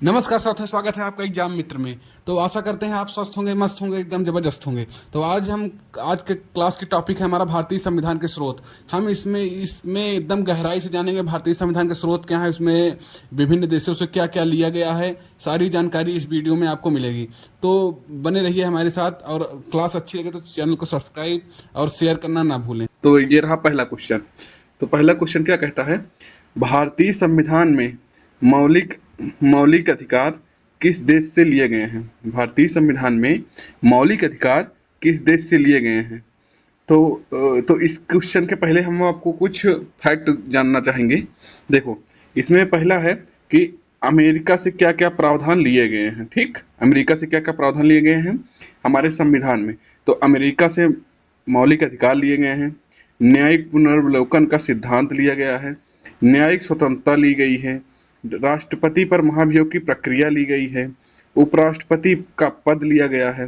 नमस्कार साथियों, स्वागत है आपका एग्जाम मित्र में। तो आशा करते हैं आप स्वस्थ होंगे, मस्त होंगे, एकदम जबरदस्त होंगे। तो आज के क्लास की टॉपिक है हमारा भारतीय संविधान के स्रोत। हम इसमें इसमें एकदम गहराई से जानेंगे भारतीय संविधान के स्रोत क्या है, उसमें विभिन्न देशों से क्या क्या लिया गया है। सारी जानकारी इस वीडियो में आपको मिलेगी। तो बने रहिए हमारे साथ, और क्लास अच्छी लगे तो चैनल को सब्सक्राइब और शेयर करना ना भूलें। तो ये रहा पहला क्वेश्चन। तो पहला क्वेश्चन क्या कहता है, भारतीय संविधान में मौलिक मौलिक अधिकार किस देश से लिए गए हैं। भारतीय संविधान में मौलिक अधिकार किस देश से लिए गए हैं। तो इस क्वेश्चन के पहले हम आपको कुछ फैक्ट जानना चाहेंगे। देखो, इसमें पहला है कि अमेरिका से क्या क्या प्रावधान लिए गए हैं। ठीक, अमेरिका से क्या क्या प्रावधान लिए गए हैं हमारे संविधान में। तो अमेरिका से मौलिक अधिकार लिए गए हैं, न्यायिक पुनर्वलोकन का सिद्धांत लिया गया है, न्यायिक स्वतंत्रता ली गई है, राष्ट्रपति पर महाभियोग की प्रक्रिया ली गई है, उपराष्ट्रपति का पद लिया गया है,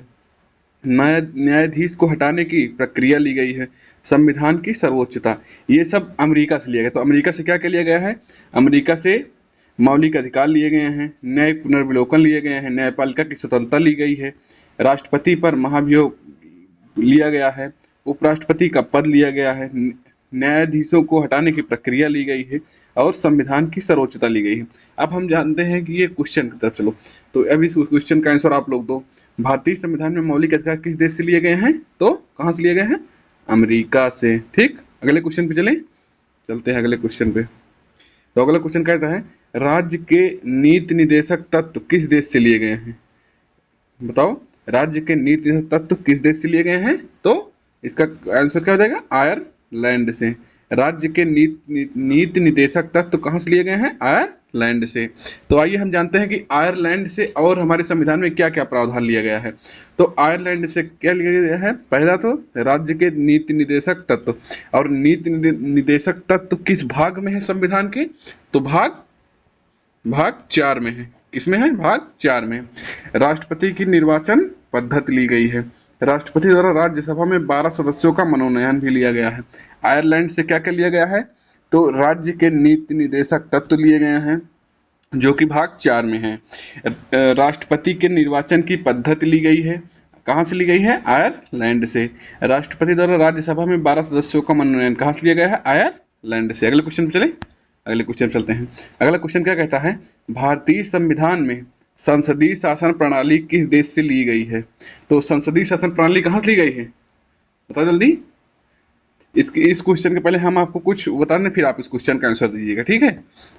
न्यायाधीश को हटाने की प्रक्रिया ली गई है, संविधान की सर्वोच्चता। ये सब अमेरिका से लिया गया। तो अमेरिका से क्या क्या लिया गया है, अमेरिका से मौलिक अधिकार लिए गए हैं, न्यायिक पुनर्विलोकन लिए गए हैं, न्यायपालिका की स्वतंत्रता ली गई है, राष्ट्रपति पर महाभियोग लिया गया है, उपराष्ट्रपति का पद लिया गया है, न्यायाधीशों को हटाने की प्रक्रिया ली गई है, और संविधान की सर्वोच्चता ली गई है। अब हम जानते हैं कि ये क्वेश्चन की तरफ चलो। तो अब इस क्वेश्चन का आंसर आप लोग दो। भारतीय संविधान में मौलिक अधिकार किस देश से लिए गए हैं, तो कहाँ से लिए गए हैं, अमेरिका से। ठीक, अगले क्वेश्चन पे चलते हैं अगले क्वेश्चन पे। तो अगला क्वेश्चन कहता है, राज्य के नीति निर्देशक तत्व किस देश से लिए गए हैं। बताओ, राज्य के नीति निर्देशक तत्व किस देश से लिए गए हैं। तो इसका आंसर क्या हो जाएगा, आयरलैंड से। राज्य के नीति निर्देशक तत्व कहाँ से लिए गए हैं, आयरलैंड से। तो आइए हम जानते हैं कि आयरलैंड से और हमारे संविधान में क्या क्या प्रावधान लिया गया है। तो आयरलैंड से क्या लिया गया है, पहला तो राज्य के नीति निर्देशक तत्व। और नीति निर्देशक तत्व किस भाग में है संविधान के, तो भाग 4 में है। किसमें है, भाग 4 में। राष्ट्रपति की निर्वाचन पद्धति ली गई है। राष्ट्रपति द्वारा राज्यसभा में 12 सदस्यों का मनोनयन भी लिया गया है। आयरलैंड से क्या क्या लिया गया है, तो राज्य के नीति निर्देशक तत्व लिए गए हैं जो कि भाग 4 में है। राष्ट्रपति के निर्वाचन की पद्धति ली गई है। कहाँ से ली गई है, आयरलैंड से। राष्ट्रपति द्वारा राज्यसभा में 12 सदस्यों का मनोनयन कहाँ से लिया गया है, आयरलैंड से। अगले क्वेश्चन पे चले, अगले क्वेश्चन चलते हैं। अगला क्वेश्चन क्या कहता है, भारतीय संविधान में संसदीय शासन प्रणाली किस देश से ली गई है। तो संसदीय शासन प्रणाली कहाँ से ली गई है, बताओ जल्दी। इस क्वेश्चन के पहले हम आपको कुछ बता दें, फिर आप इस क्वेश्चन का आंसर दीजिएगा, ठीक है।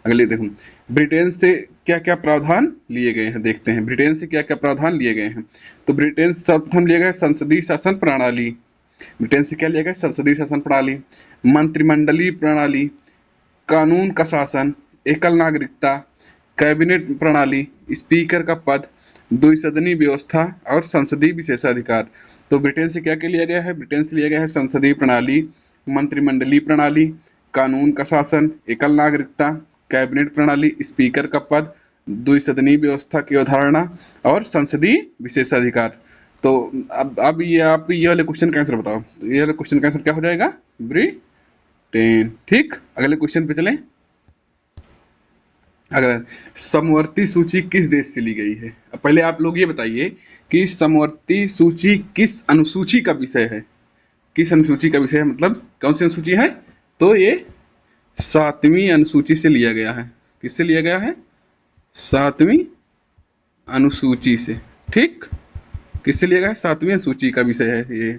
अगले देखो, ब्रिटेन से क्या क्या प्रावधान लिए गए हैं, देखते हैं ब्रिटेन से क्या क्या प्रावधान लिए गए हैं। तो ब्रिटेन से सर्वप्रथम लिया गया संसदीय शासन प्रणाली। ब्रिटेन से क्या लिया गया, संसदीय शासन प्रणाली, मंत्रिमंडलीय प्रणाली, कानून का शासन, एकल नागरिकता, कैबिनेट प्रणाली, स्पीकर का पद, द्विसदनीय व्यवस्था और संसदीय विशेषाधिकार। तो ब्रिटेन से क्या क्या लिया गया है, ब्रिटेन से लिया गया है संसदीय प्रणाली, मंत्रिमंडलीय प्रणाली, कानून का शासन, एकल नागरिकता, कैबिनेट प्रणाली, स्पीकर का पद, द्विसदनीय व्यवस्था की अवधारणा और संसदीय विशेषाधिकार। तो अब ये आप ये वाले क्वेश्चन का आंसर बताओ। तो ये वाले क्वेश्चन का आंसर क्या हो जाएगा, ब्रिटेन। ठीक, अगले क्वेश्चन पे चलें। अगर समवर्ती सूची किस देश से ली गई है। पहले आप लोग ये बताइए कि समवर्ती सूची किस अनुसूची का विषय है। किस अनुसूची का विषय है, मतलब कौन सी अनुसूची है, तो ये 7वीं अनुसूची से लिया गया है। किससे लिया गया है, 7वीं अनुसूची से। ठीक, किससे लिया गया है, 7वीं अनुसूची का विषय है ये।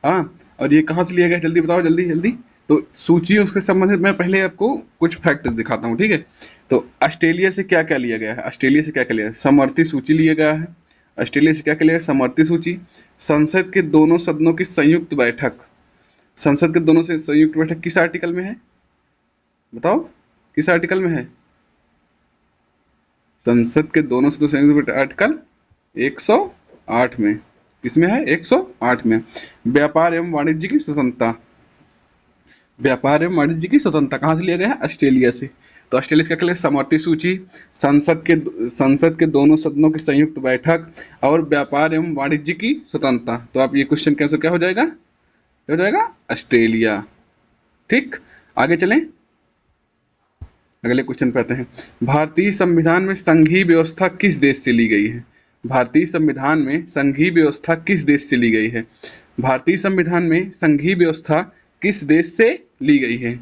हाँ, और ये कहाँ से लिया गया है, जल्दी बताओ, जल्दी जल्दी। तो सूची उसके संबंधित मैं पहले आपको कुछ फैक्ट दिखाता हूँ, ठीक है। तो ऑस्ट्रेलिया से क्या क्या लिया गया है, ऑस्ट्रेलिया से क्या क्या लिया है, समवर्ती सूची लिया गया है। ऑस्ट्रेलिया से क्या क्या लिया है, समवर्ती सूची। संसद के दोनों सदनों की संयुक्त बैठक, संसद के दोनों से संयुक्त बैठक किस आर्टिकल में है, बताओ किस आर्टिकल में है। संसद के दोनों सदनों से संयुक्त बैठक आर्टिकल 108 में। किसमें है, 108 में। व्यापार एवं वाणिज्य की स्वतंत्रता, व्यापार एवं वाणिज्य की स्वतंत्रता कहाँ से लिया गया है, ऑस्ट्रेलिया से। तो ऑस्ट्रेलिया से क्या लिया, समवर्ती सूची, संसद के दोनों सदनों की संयुक्त बैठक और व्यापार एवं वाणिज्य की स्वतंत्रता। तो आप ये क्वेश्चन का आंसर क्या हो जाएगा, क्या हो जाएगा, ऑस्ट्रेलिया। ठीक, आगे चलें। अगले क्वेश्चन पे आते हैं। भारतीय संविधान में संघीय व्यवस्था किस देश से ली गई है? भारतीय संविधान में संघीय व्यवस्था किस देश से ली गई है? भारतीय संविधान में संघीय व्यवस्था किस देश से ली गई है?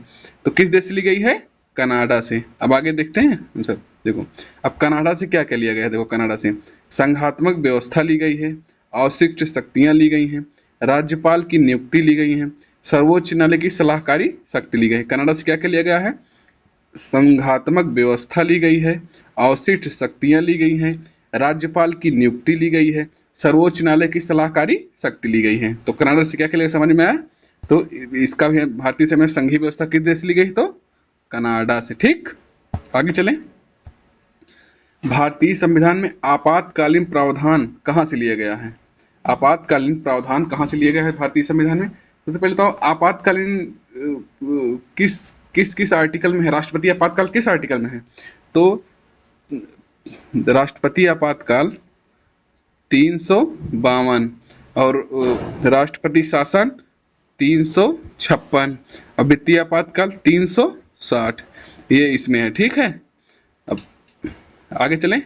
तो किस देश से ली गई है? कनाडा से। अब आगे देखते हैं हम सब। देखो अब कनाडा से क्या क्या लिया गया है। देखो कनाडा से संघात्मक व्यवस्था ली गई है, अवशिष्ट शक्तियां ली गई हैं, राज्यपाल की नियुक्ति ली गई है, सर्वोच्च न्यायालय की सलाहकारी शक्ति ली गई है। कनाडा से क्या क्या लिया गया है? संघात्मक व्यवस्था ली गई है, अवशिष्ट शक्तियां ली गई हैं, राज्यपाल की नियुक्ति ली गई है, सर्वोच्च न्यायालय की सलाहकारी शक्ति ली गई है। तो कनाडा से क्या क्या समझ में आया? तो इसका भी भारतीय संविधान संघीय व्यवस्था किस देश से ली गई? तो कनाडा से। ठीक, आगे चलें। भारतीय संविधान में आपातकालीन प्रावधान कहाँ से लिया गया है? आपातकालीन प्रावधान कहाँ से लिया गया है भारतीय संविधान में? सबसे पहले तो आपातकालीन किस किस किस आर्टिकल में है? राष्ट्रपति आपातकाल किस आर्टिकल में है? तो राष्ट्रपति आपातकाल 352 और राष्ट्रपति शासन 356 और वित्तीय आपातकाल 360, ये इसमें है। ठीक है, अब आगे चलें।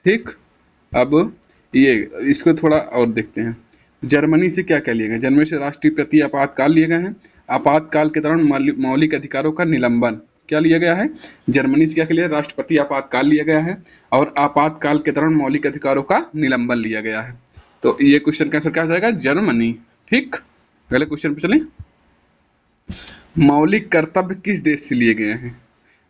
ठीक, अब ये इसको थोड़ा और देखते हैं। जर्मनी से क्या क्या लिए गए? जर्मनी से राष्ट्रपति आपातकाल लिए गए हैं, आपातकाल के दौरान मौलिक अधिकारों का निलंबन क्या लिया गया है? जर्मनी से क्या क्या लिया? राष्ट्रपति आपातकाल लिया गया है और आपातकाल के दौरान मौलिक अधिकारों का निलंबन लिया गया है। तो ये क्वेश्चन का आंसर क्या हो जाएगा? जर्मनी। ठीक, अगले क्वेश्चन पे चलें। मौलिक कर्तव्य किस देश से लिए गए हैं?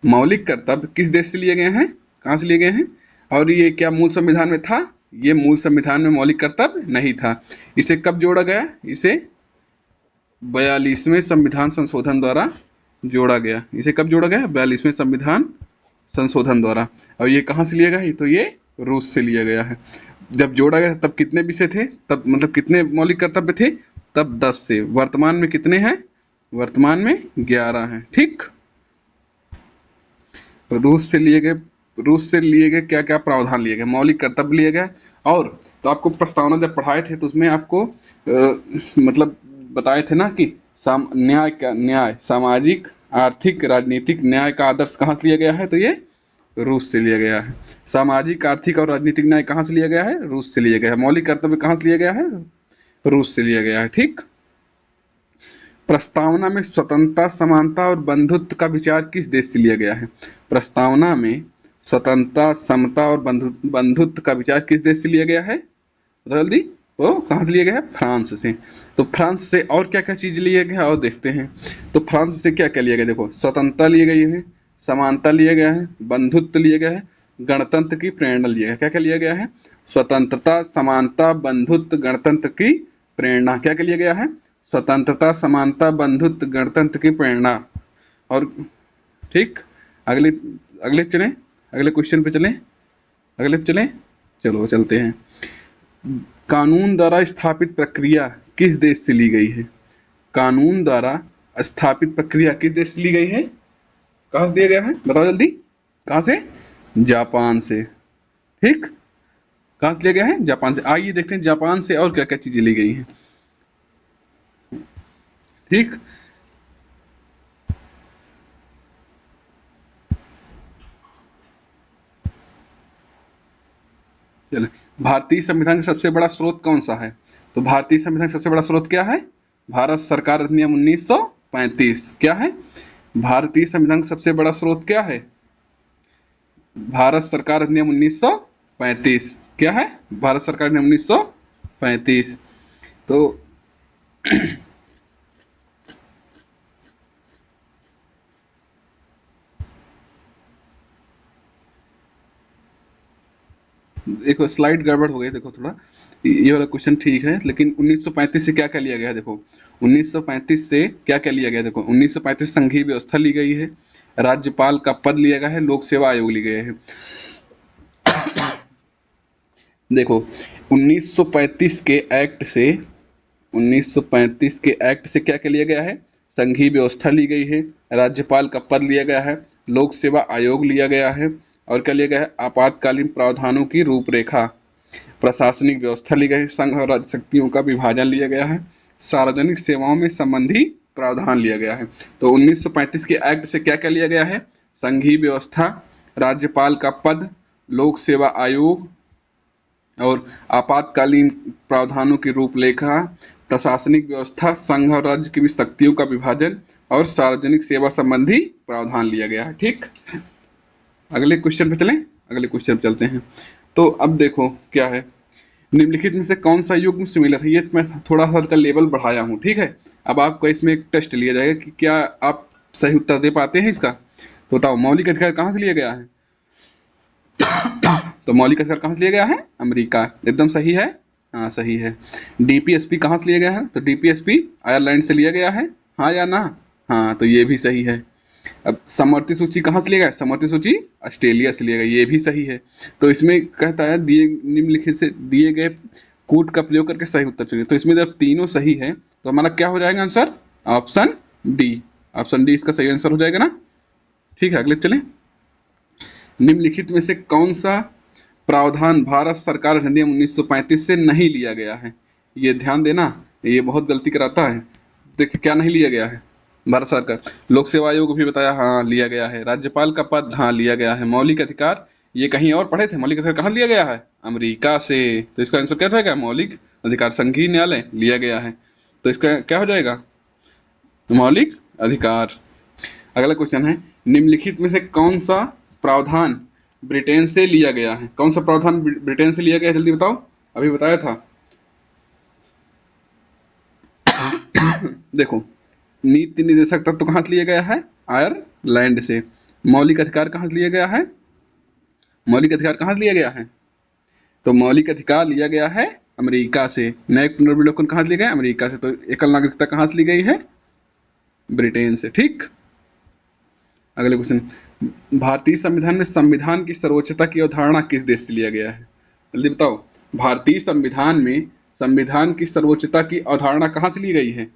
मौलिक कर्तव्य किस देश से लिए गए हैं? कहाँ से लिए गए हैं? और ये क्या मूल संविधान में था? ये मूल संविधान में मौलिक कर्तव्य नहीं था। इसे कब जोड़ा गया? इसे 42वें संविधान संशोधन द्वारा जोड़ा गया। इसे कब जोड़ा गया? 42वें संविधान संशोधन द्वारा। और ये कहाँ से लिया गया? तो ये रूस से लिया गया है। जब जोड़ा गया तब कितने विषय थे? तब मतलब कितने मौलिक कर्तव्य थे? तब 10 से। वर्तमान में कितने हैं? वर्तमान में 11 हैं। ठीक, रूस से लिए गए क्या क्या प्रावधान लिए गए? मौलिक कर्तव्य लिए गए। और तो आपको प्रस्तावना जब पढ़ाए थे तो उसमें आपको मतलब बताए थे ना कि न्याय सामाजिक आर्थिक राजनीतिक न्याय का आदर्श कहाँ से लिया गया है? तो ये रूस से लिया गया है। सामाजिक आर्थिक और राजनीतिक न्याय कहाँ से लिया गया है? रूस से लिया गया है। मौलिक कर्तव्य कहाँ से लिया गया है? रूस से लिया गया है। ठीक, प्रस्तावना में स्वतंत्रता समानता और बंधुत्व का विचार किस देश से लिया गया है? प्रस्तावना में स्वतंत्रता समता और बंधुत्व का विचार किस देश से लिया गया है? जल्दी, वो कहाँ से लिया गया है? फ्रांस से। तो फ्रांस से और क्या क्या चीज लिया गया और देखते हैं। तो फ्रांस से क्या क्या लिया गया? देखो स्वतंत्रता लिया गई है, समानता लिया गया है, बंधुत्व लिया गया है, गणतंत्र की प्रेरणा लिया गया। क्या क्या लिया गया है? स्वतंत्रता समानता बंधुत्व गणतंत्र की प्रेरणा। क्या क्या लिया गया है? स्वतंत्रता समानता बंधुत्व गणतंत्र की प्रेरणा। और ठीक, अगले अगले चलें, अगले क्वेश्चन पे चलें, अगले पे चलें। चलो चलते हैं। कानून द्वारा स्थापित प्रक्रिया किस देश से ली गई है? कानून द्वारा स्थापित प्रक्रिया किस देश से ली गई है? कहाँ से दिया गया है? बताओ जल्दी। कहाँ से? जापान से। ठीक, कहाँ से लिया गया है? जापान से। आइए देखते हैं जापान से और क्या क्या चीजें ली गई हैं। ठीक, चलो, भारतीय संविधान का सबसे बड़ा स्रोत कौन सा है? तो भारतीय संविधान का सबसे बड़ा स्रोत क्या है? भारत सरकार अधिनियम 1935। क्या है? भारतीय संविधान का सबसे बड़ा स्रोत क्या है? भारत सरकार अधिनियम 1935। क्या है? भारत सरकार अधिनियम 1935। तो देखो स्लाइड गड़बड़ हो गई। देखो थोड़ा ये वाला क्वेश्चन ठीक है, लेकिन 1935 से क्या क्या लिया गया है? देखो 1935 से क्या क्या लिया गया? देखो 1935 संघीय व्यवस्था ली गई है, राज्यपाल का पद लिया गया है, लोक सेवा आयोग ली गए हैं। देखो 1935 के एक्ट से 1935 के एक्ट से क्या क्या लिया गया है? संघीय व्यवस्था ली गई है, राज्यपाल का पद लिया गया है, लोक सेवा आयोग लिया गया है, और क्या लिया गया है? आपातकालीन प्रावधानों की रूपरेखा, प्रशासनिक व्यवस्था ली गई है, संघ और राज्य शक्तियों का विभाजन लिया गया है, सार्वजनिक सेवाओं में संबंधी प्रावधान लिया गया है। तो 1935 के एक्ट से क्या क्या लिया गया है? संघीय व्यवस्था, राज्यपाल का पद, लोक सेवा आयोग और आपातकालीन प्रावधानों की रूपरेखा, प्रशासनिक व्यवस्था, संघ और राज्य की भी शक्तियों का विभाजन और सार्वजनिक सेवा संबंधी प्रावधान लिया गया है। ठीक, अगले क्वेश्चन पे चलें, अगले क्वेश्चन पे चलते हैं। तो अब देखो क्या है, निम्नलिखित में से कौन सा युग्म सिमिलर है? ये मैं थोड़ा सा का लेवल बढ़ाया हूँ, ठीक है। अब आपको इसमें एक टेस्ट लिया जाएगा कि क्या आप सही उत्तर दे पाते हैं इसका। तो बताओ, मौलिक अधिकार कहाँ से लिया गया है? तो मौलिक अधिकार कहाँ से लिया गया है? अमेरिका। एकदम सही है, हाँ सही है। डीपीएसपी कहाँ से लिया गया है? तो डीपीएसपी आयरलैंड से लिया गया है, हाँ या ना? हाँ, तो ये भी सही है। अब समवर्ती सूची कहाँ से लिया गया? समवर्ती सूची ऑस्ट्रेलिया से लिया गया, ये भी सही है। तो इसमें कहता है दिए निम्नलिखित से दिए गए कोड का प्रयोग करके सही उत्तर चुनिए। तो इसमें जब तीनों सही है तो हमारा क्या हो जाएगा answer? Option D. Option D इसका सही आंसर हो जाएगा ना। ठीक है, अगले चलें। निम्नलिखित में से कौन सा प्रावधान भारत सरकार अधिनियम 1935 से नहीं लिया गया है? ये ध्यान देना, ये बहुत गलती कराता है। देखिए क्या नहीं लिया गया है भारत सरकार? लोक सेवा आयोग भी बताया, हाँ लिया गया है। राज्यपाल का पद, हाँ लिया गया है। मौलिक अधिकार ये कहीं और पढ़े थे, मौलिक अधिकार कहाँ लिया गया है? अमेरिका से। तो इसका आंसर क्या रहेगा? मौलिक अधिकार, संघीय न्यायालय लिया गया है। तो इसका क्या हो जाएगा? मौलिक अधिकार। अगला क्वेश्चन है, निम्नलिखित में से कौन सा प्रावधान ब्रिटेन से लिया गया है? कौन सा प्रावधान ब्रिटेन से लिया गया है, जल्दी बताओ, अभी बताया था। देखो, नीति निर्देशक तत्व कहाँ से लिया गया है? आयरलैंड से। मौलिक अधिकार कहाँ से लिया गया है? मौलिक अधिकार कहाँ से लिया गया है? तो मौलिक अधिकार लिया गया है अमेरिका से। न्यायिक पुनर्विलोकन कहाँ से लिया गया? अमेरिका से। तो एकल नागरिकता कहाँ से ली गई है? ब्रिटेन से। ठीक, अगले क्वेश्चन, भारतीय संविधान में संविधान की सर्वोच्चता की अवधारणा किस देश से लिया गया है? जल्दी बताओ, भारतीय संविधान में संविधान की सर्वोच्चता की अवधारणा कहाँ से ली गई है?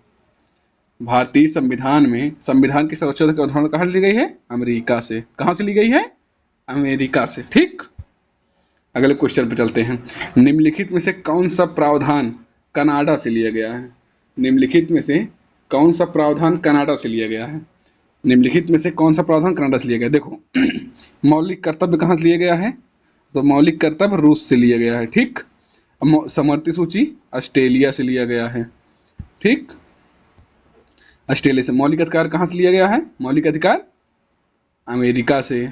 भारतीय संविधान में संविधान की सर्वोच्चता की अवधारणा कहाँ ली गई है? अमेरिका से। कहाँ से ली गई है? अमेरिका से। ठीक, अगले क्वेश्चन पे चलते हैं। निम्नलिखित में से कौन सा प्रावधान कनाडा से लिया गया है? निम्नलिखित में से कौन सा प्रावधान कनाडा से लिया गया है? निम्नलिखित में से कौन सा प्रावधान कनाडा से लिया गया? देखो, मौलिक कर्तव्य कहाँ से लिया गया है? तो मौलिक कर्तव्य रूस से लिया गया है। ठीक, समवर्ती सूची ऑस्ट्रेलिया से लिया गया है। ठीक, ऑस्ट्रेलिया से। मौलिक अधिकार कहाँ से लिया गया है? मौलिक अधिकार अमेरिका से।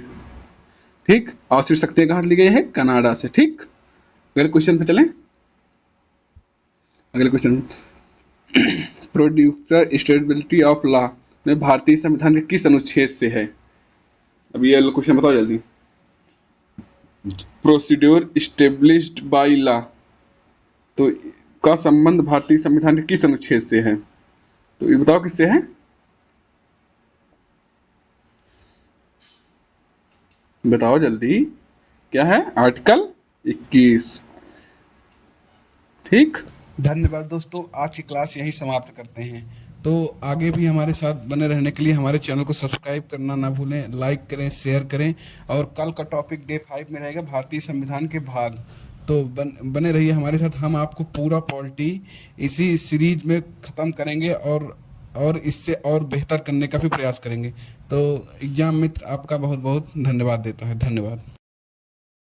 ठीक, और शीर्ष शक्तियां कहाँ से ली गई है? कनाडा से। ठीक, अगले क्वेश्चन पे चलें। अगले question, producer stability of law में भारतीय संविधान के किस अनुच्छेद से है? अब ये क्वेश्चन बताओ जल्दी। प्रोसीड्योर स्टेब्लिश्ड बाय लॉ, तो का संबंध भारतीय संविधान के किस अनुच्छेद से है? तो ये बताओ किससे है? बताओ जल्दी, क्या है? आर्टिकल 21। ठीक, धन्यवाद दोस्तों, आज की क्लास यहीं समाप्त करते हैं। तो आगे भी हमारे साथ बने रहने के लिए हमारे चैनल को सब्सक्राइब करना ना भूलें, लाइक करें, शेयर करें। और कल का टॉपिक डे 5 में रहेगा भारतीय संविधान के भाग। तो बने रहिए हमारे साथ, हम आपको पूरा पॉलिटी इसी सीरीज में ख़त्म करेंगे और इससे और बेहतर करने का भी प्रयास करेंगे। तो एग्जाम मित्र आपका बहुत बहुत धन्यवाद देता है। धन्यवाद।